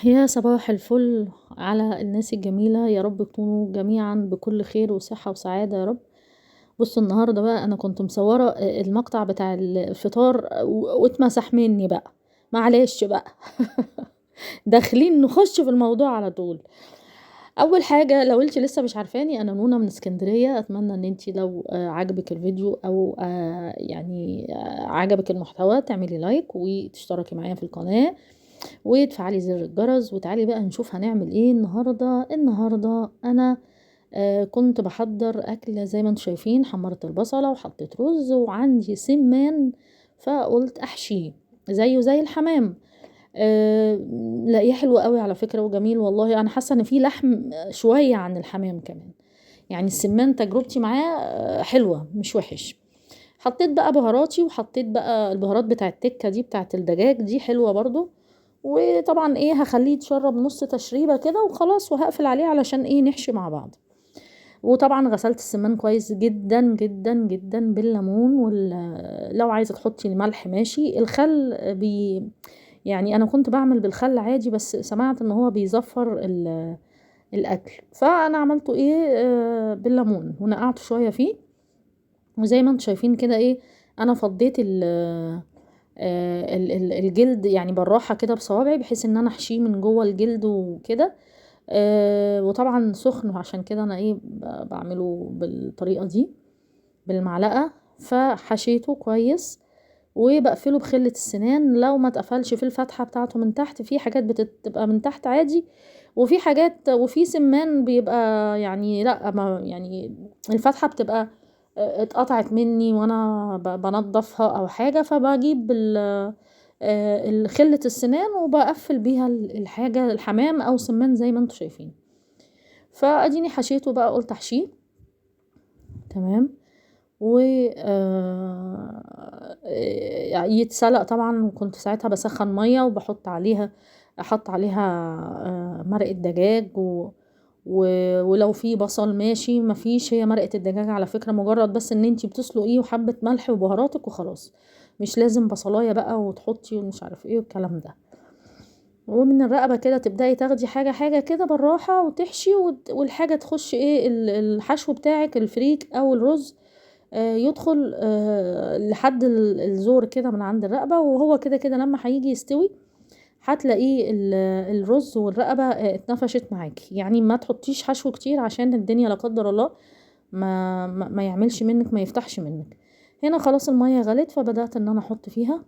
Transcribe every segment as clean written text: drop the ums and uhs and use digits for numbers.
يا صباح الفل على الناس الجميلة، يا رب تكونوا جميعا بكل خير وصحة وسعادة يا رب. بصوا النهاردة بقى أنا كنت مصورة المقطع بتاع الفطار واتمسح مني بقى، معلش بقى. داخلين نخش في الموضوع على طول. أول حاجة، لو انتي لسه مش عارفاني، أنا نونا من اسكندرية. أتمنى ان انتي لو عجبك الفيديو أو عجبك المحتوى تعملي لايك وتشتركي معايا في القناة وتفعلي زر الجرس. وتعالي بقى نشوف هنعمل ايه النهاردة انا كنت بحضر اكل زي ما انتم شايفين. حمرت البصلة وحطيت رز وعندي سمان، فقلت احشيه زيه زي الحمام. لاقيه حلو قوي على فكرة وجميل والله. انا حاسة ان فيه لحم شوية عن الحمام كمان، يعني السمان تجربتي معاه حلوة مش وحش. حطيت بقى بهاراتي وحطيت بقى البهارات بتاعة التكة دي بتاعة الدجاج دي حلوة برضو. وطبعا ايه هخليه يتشرب نص تشريبة كده وخلاص، وهقفل عليه علشان ايه نحشي مع بعض. وطبعا غسلت السمان كويس جدا جدا جدا بالليمون، لو عايزة تحطي الملح ماشي. الخل يعني انا كنت بعمل بالخل عادي، بس سمعت ان هو بيزفر الاكل، فانا عملته ايه بالليمون ونقعته شوية فيه. وزي ما انتم شايفين كده ايه، انا فضيت الجلد يعني بالراحة كده بصوابعي، بحيث ان انا احشيه من جوه الجلد وكده. وطبعا سخن، وعشان كده انا ايه بعمله بالطريقة دي بالمعلقة. فحشيته كويس وبقفله بخلة السنان. لو ما اتقفلش في الفتحة بتاعته من تحت، في حاجات بتبقى من تحت عادي، وفي حاجات وفي سمان بيبقى يعني لا، ما يعني الفتحة بتبقى اتقطعت مني وانا بنضفها او حاجة، فبجيب خلة السنان وبقفل بيها الحاجة الحمام او سمان زي ما انتوا شايفين. فاديني حشيته بقى، قلت احشيه تمام. و يتسلق طبعا. كنت ساعتها بسخن ميه وبحط عليها، احط عليها مرقة دجاج ولو في بصل ماشي، مفيش، هي مرقة الدجاج على فكرة مجرد بس ان انتي بتسلقيه وحبة ملح وبهاراتك وخلاص، مش لازم بصلاية بقى وتحطي ومش عارف ايه والكلام ده. ومن الرقبة كده تبدأي تاخدي حاجة حاجة كده بالراحة وتحشي، والحاجة تخش ايه الحشو بتاعك الفريك او الرز يدخل لحد الزور كده من عند الرقبة. وهو كده كده لما هيجي يستوي هتلاقيه الرز والرقبة اتنفشت معاكي. يعني ما تحطيش حشو كتير عشان الدنيا لا قدر الله ما يعملش منك، ما يفتحش منك. هنا خلاص المية غلت، فبدأت ان انا احط فيها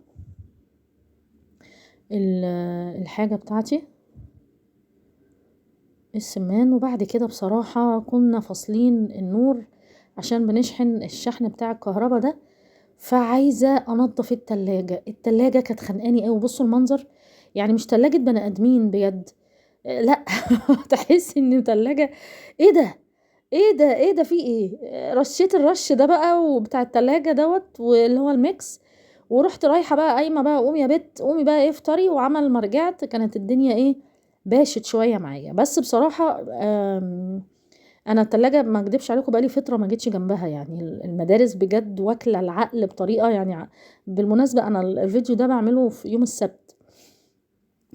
الحاجة بتاعتي السمان. وبعد كده بصراحة كنا فاصلين النور عشان بنشحن الشحن بتاع الكهرباء ده، فعايزة انضف التلاجة كانت خانقاني قوي. بصوا المنظر، يعني مش تلاجة بني ادمين بجد، لا. تحس ان تلاجة، ايه ده ايه ده في ايه. رشيت الرش ده بقى وبتاع التلاجة دوت واللي هو الميكس، ورحت رايحة بقى قايمة بقى، قومي يا بت قومي بقى ايه افطري. وعمل ما رجعت كانت الدنيا ايه باشت شوية معايا. بس بصراحة انا التلاجة ما اكدبش عليكم بقالي فترة ما جيتش جنبها. يعني المدارس بجد واكلة العقل بطريقة يعني بالمناسبة انا الفيديو ده بعمله في يوم السبت،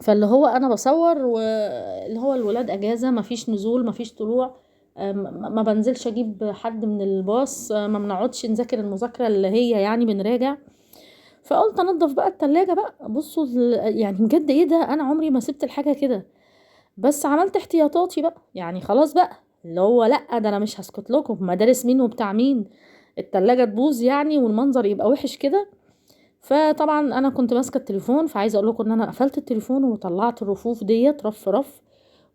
فاللي هو انا بصور واللي هو الولاد اجازة، ما فيش نزول ما فيش طلوع، ما بنزلش اجيب حد من الباص، ما بنقعدش نذاكر المذاكرة اللي هي يعني بنراجع. فقلت انضف بقى التلاجة بقى. بصوا يعني بجد ايه ده، انا عمري ما سبت الحاجة كده، بس عملت احتياطاتي بقى. يعني خلاص بقى اللي هو لا، ده انا مش هسكت لكم، مدارس مين وبتاع مين التلاجة تبوظ يعني والمنظر يبقى وحش كده. فطبعا انا كنت ماسكه التليفون، فعايزه اقول لكم ان انا قفلت التليفون وطلعت الرفوف ديت رف رف،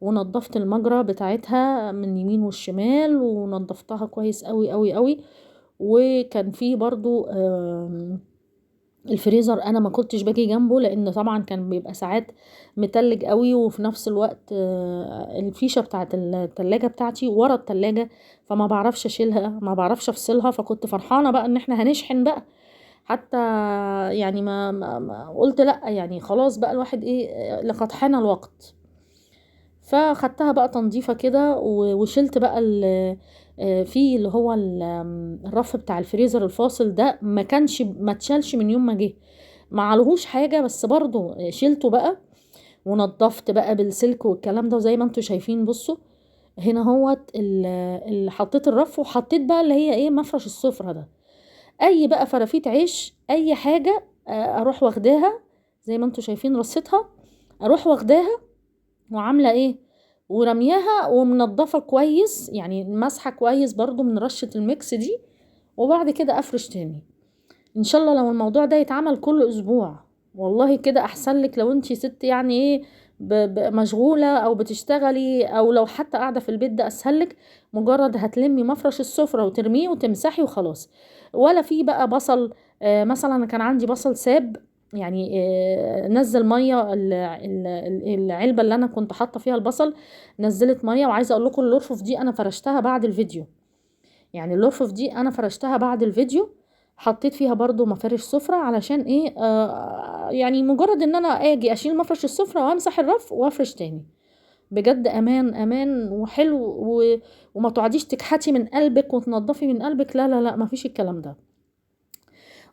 ونضفت المجرى بتاعتها من يمين والشمال ونضفتها كويس قوي قوي قوي. وكان في برضو الفريزر انا ما كنتش باجي جنبه، لان طبعا كان بيبقى ساعات متلج قوي، وفي نفس الوقت الفيشه بتاعه التلاجة بتاعتي ورا التلاجة، فما بعرفش اشيلها ما بعرفش افصلها. فكنت فرحانه بقى ان احنا هنشحن بقى حتى، يعني ما قلت لا، يعني خلاص بقى الواحد ايه لقد حان الوقت. فخدتها بقى تنظيفة كده وشلت بقى في اللي هو الرف بتاع الفريزر الفاصل ده، ما اتشالش من يوم ما جه، ما عليهوش حاجة، بس برضو شيلته بقى. ونضفت بقى بالسلك والكلام ده. وزي ما انتوا شايفين بصوا هنا هوت اللي حطيت الرف، وحطيت بقى اللي هي ايه مفرش السفرة ده. اي بقى فرافيت عيش اي حاجة اروح واخداها زي ما انتوا شايفين رصيتها، اروح واخداها وعاملة ايه ورمياها ومنضفة كويس، يعني مسحة كويس برضو من رشة الميكس دي. وبعد كده افرش تاني. ان شاء الله لو الموضوع ده يتعمل كل اسبوع والله كده احسن لك، لو انتي ست يعني ايه مشغولة او بتشتغلي، او لو حتى قاعدة في البيت ده اسهل لك. مجرد هتلمي مفرش السفرة وترميه وتمسحي وخلاص. ولا في بقى بصل. مثلا انا كان عندي بصل ساب، يعني نزل ميه العلبة اللي انا كنت حاطة فيها البصل نزلت ميه. وعايزة اقول لكم الرفوف دي انا فرشتها بعد الفيديو، يعني الرفوف دي انا فرشتها بعد الفيديو. حطيت فيها برضو مفارش سفرة علشان ايه يعني مجرد ان انا اجي اشيل مفرش السفرة وامسح الرف وافرش تاني. بجد امان امان وحلو وما تقعديش تكحتي من قلبك وتنضفي من قلبك، لا لا لا مفيش الكلام ده.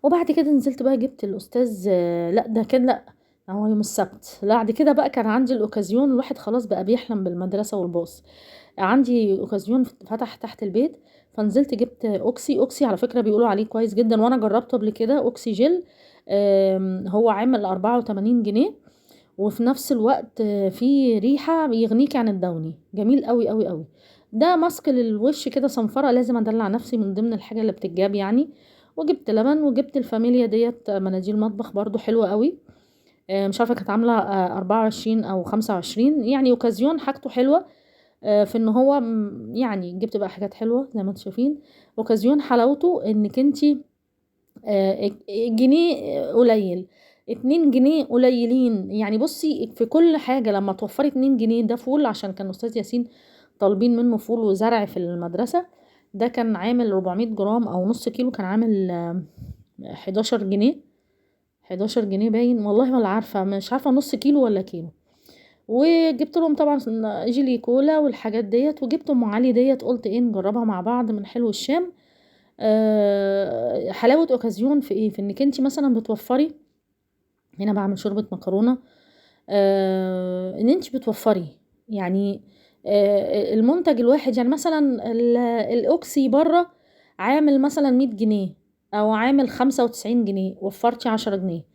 وبعد كده نزلت بقى جبت الاستاذ لا ده كان لا هو يوم السبت. لا بعد كده بقى كان عندي الاوكازيون، الواحد خلاص بقى بيحلم بالمدرسة والباص. عندي اوكازيون فتح تحت البيت، فنزلت جبت اوكسي على فكرة بيقولوا عليه كويس جدا وانا جربته قبل كده. اوكسي جل هو عامل 84 جنيه، وفي نفس الوقت فيه ريحة يغنيك عن الدوني، جميل قوي قوي قوي. ده ماسك للوش كده صنفرة، لازم ادلع نفسي من ضمن الحاجة اللي بتتجاب يعني. وجبت لبن وجبت الفاميليا ديت مناديل مطبخ برضو حلوة قوي. مش عارفة كانت عاملة 24 او 25، يعني اوكازيون حاجته حلوة. في ان هو يعني جبت بقى حاجات حلوة زي ما انتم شايفين. اوكازيون حلاوته انك انتي جنيه قليل، 2 جنيه قليلين يعني. بصي في كل حاجة لما توفري 2 جنيه. ده فول عشان كان أستاذ ياسين طالبين منه فول وزرع في المدرسة، ده كان عامل 400 جرام أو نص كيلو، كان عامل 11 جنيه. 11 جنيه باين والله ولا عارفة، مش عارفة نص كيلو ولا كيلو. وجبت لهم طبعا جيلي كولا والحاجات ديت، وجبت ام علي ديت قلت ايه نجربها مع بعض من حلو الشام. حلاوة اوكازيون في ايه، في انك انتي مثلا بتوفري. هنا بعمل شوربة مكرونة. ان انتي بتوفري يعني المنتج الواحد، يعني مثلا الاوكسي بره عامل مثلا 100 جنيه او عامل 95 جنيه، وفرتي 10 جنيه.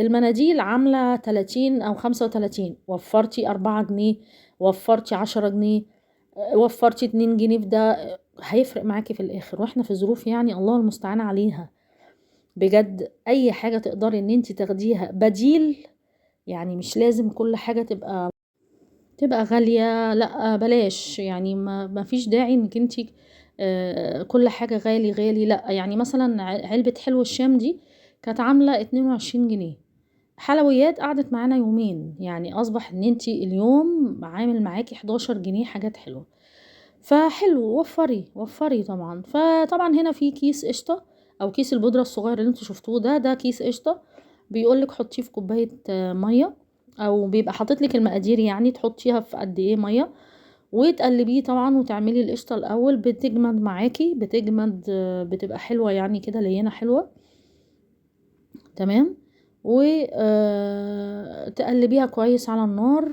المناديل عاملة 30 او 35، وفرتي 4 جنيه، وفرتي 10 جنيه. وفرتي 2 جنيه في ده. هيفرق معاكي في الاخر، واحنا في ظروف يعني الله المستعان عليها. بجد اي حاجة تقدري ان انت تاخديها بديل، يعني مش لازم كل حاجة تبقى غالية، لا بلاش يعني ما فيش داعي انك انت كل حاجة غالي غالي، لا. يعني مثلا علبة حلو الشام دي كانت عاملة 22 جنيه. حلويات قعدت معانا يومين، يعني اصبح ان انت اليوم عامل معاكي 11 جنيه حاجات حلوة. فحلو، وفري طبعا. فطبعا هنا في كيس قشطة او كيس البودرة الصغير اللي انتوا شفتوه ده كيس قشطة. بيقولك حطيه في كوباية مية، او بيبقى حاطط لك المقادير يعني تحطيها في قد ايه مية، وتقلبيه طبعا وتعملي القشطة الاول. بتجمد معاكي، بتبقى حلوة يعني كده لينة حلوة. تمام. وتقلبيها كويس على النار.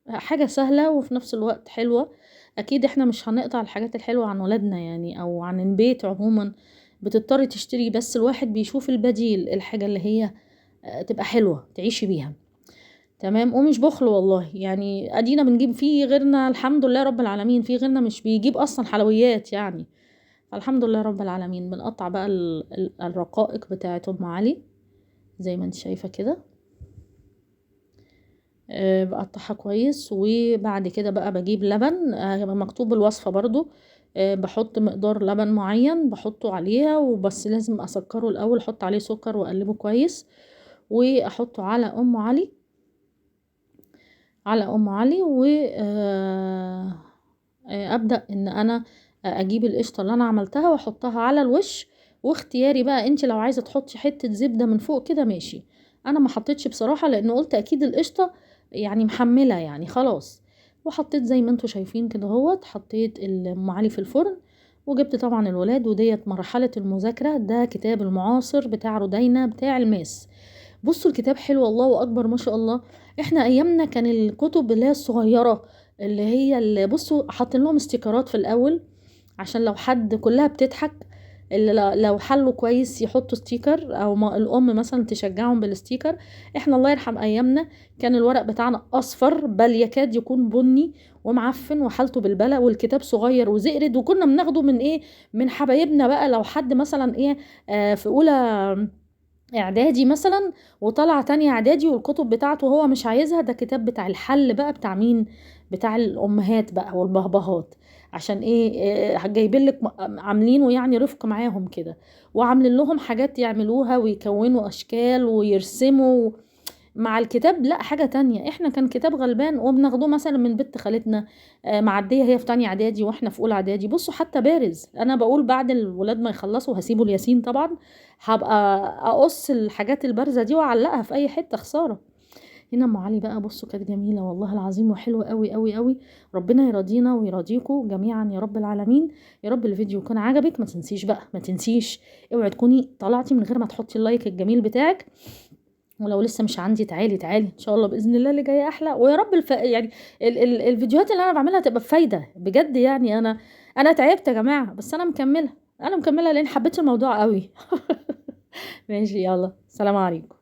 حاجة سهلة وفي نفس الوقت حلوة. اكيد احنا مش هنقطع الحاجات الحلوة عن ولادنا يعني او عن البيت عموما، بتضطري تشتري، بس الواحد بيشوف البديل، الحاجة اللي هي تبقى حلوة تعيشي بيها. تمام. ومش بخل والله، يعني ادينا بنجيب فيه غيرنا الحمد لله رب العالمين، في غيرنا مش بيجيب اصلا حلويات يعني. الحمد لله رب العالمين. بنقطع بقى الرقائق بتاعه ام علي زي ما انت شايفة كده. بقطعها كويس. وبعد كده بقى بجيب لبن مكتوب الوصفة برضو. بحط مقدار لبن معين بحطه عليها، وبس لازم اسكره الاول، احط عليه سكر واقلبه كويس، واحطه على ام علي. وابدا ان انا اجيب القشطه اللي انا عملتها واحطها على الوش. واختياري بقى، انت لو عايزه تحطي حته زبده من فوق كده ماشي. انا ما حطيتش بصراحه لان قلت اكيد القشطه يعني محمله يعني خلاص. وحطيت زي ما انتوا شايفين كده اهوت، حطيت ام علي في الفرن. وجبت طبعا الولاد، وديت مرحله المذاكره، ده كتاب المعاصر بتاع رودينا بتاع الماس. بصوا الكتاب حلو، الله اكبر ما شاء الله. احنا ايامنا كان الكتب اللي هي الصغيره، اللي بصوا حاطين لهم استيكرات في الاول عشان لو حد، كلها بتضحك، اللي لو حلوا كويس يحطوا ستيكر، او ما الام مثلا تشجعهم بالستيكر. احنا الله يرحم ايامنا كان الورق بتاعنا اصفر، بل يكاد يكون بني ومعفن وحالته بالبلة، والكتاب صغير وزقرد، وكنا بناخده من ايه، من حبايبنا بقى. لو حد مثلا ايه، في اولى اعدادي مثلا وطلع تانية اعدادي والكتب بتاعته هو مش عايزها، ده كتاب بتاع الحل بقى، بتاع مين؟ بتاع الامهات بقى والبهبهات. عشان ايه؟ جايبين لك عاملينه يعني رفق معاهم كده، وعاملين لهم حاجات يعملوها ويكونوا اشكال ويرسموا مع الكتاب. لا حاجة تانية، احنا كان كتاب غلبان وبناخدوه مثلا من بنت خالتنا، معدية هي في تانية اعدادي واحنا في اولى اعدادي. بصوا حتى بارز، انا بقول بعد الولاد ما يخلصوا هسيبه الياسين طبعا، هبقى اقص الحاجات البارزة دي واعلقها في اي حتة، خسارة. هنا ام علي بقى، بصوا كانت جميلة والله العظيم وحلوة قوي قوي قوي. ربنا يرضينا ويرضيكم جميعا يا رب العالمين. يا رب الفيديو يكون عجبك، ما تنسيش بقى، ما تنسيش، اوعي تكوني طلعتي من غير ما تحطي اللايك الجميل بتاعك. ولو لسه مش عندي، تعالي تعالي ان شاء الله باذن الله اللي جاي احلى، ويا رب يعني الفيديوهات اللي انا بعملها تبقى بفايده بجد. يعني انا تعبت يا جماعه، بس انا مكمله، انا مكمله لان حبيت الموضوع قوي. ماشي، يلا سلام عليكم.